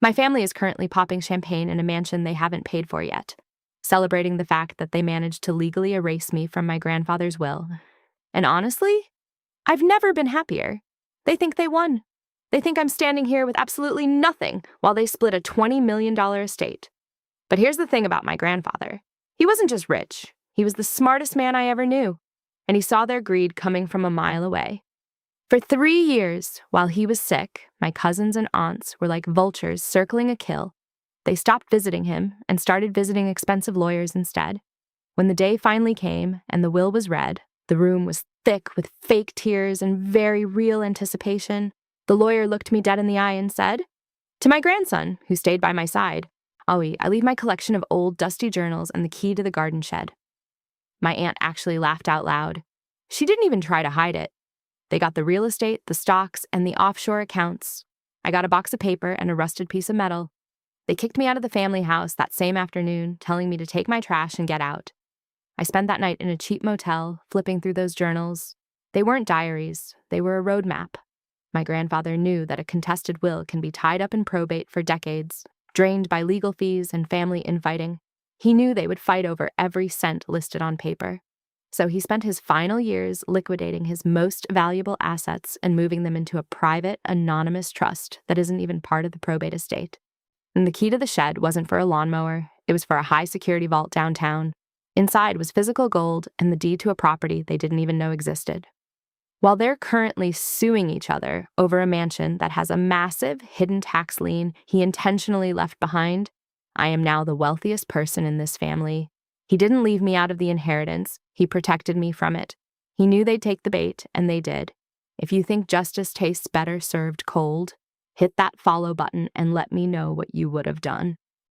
My family is currently popping champagne in a mansion they haven't paid for yet, celebrating the fact that they managed to legally erase me from my grandfather's will. And honestly, I've never been happier. They think they won. They think I'm standing here with absolutely nothing while they split a $20 million estate. But here's the thing about my grandfather. He wasn't just rich. He was the smartest man I ever knew, and he saw their greed coming from a mile away. For 3 years, while he was sick, my cousins and aunts were like vultures circling a kill. They stopped visiting him and started visiting expensive lawyers instead. When the day finally came and the will was read, the room was thick with fake tears and very real anticipation. The lawyer looked me dead in the eye and said, "To my grandson, who stayed by my side, Aoi, I leave my collection of old, dusty journals and the key to the garden shed." My aunt actually laughed out loud. She didn't even try to hide it. They got the real estate, the stocks, and the offshore accounts. I got a box of paper and a rusted piece of metal. They kicked me out of the family house that same afternoon, telling me to take my trash and get out. I spent that night in a cheap motel, flipping through those journals. They weren't diaries, they were a roadmap. My grandfather knew that a contested will can be tied up in probate for decades, drained by legal fees and family infighting. He knew they would fight over every cent listed on paper. So he spent his final years liquidating his most valuable assets and moving them into a private, anonymous trust that isn't even part of the probate estate. And the key to the shed wasn't for a lawnmower, it was for a high-security vault downtown. Inside was physical gold and the deed to a property they didn't even know existed. While they're currently suing each other over a mansion that has a massive hidden tax lien he intentionally left behind, I am now the wealthiest person in this family. He didn't leave me out of the inheritance, he protected me from it. He knew they'd take the bait, and they did. If you think justice tastes better served cold, hit that follow button and let me know what you would have done.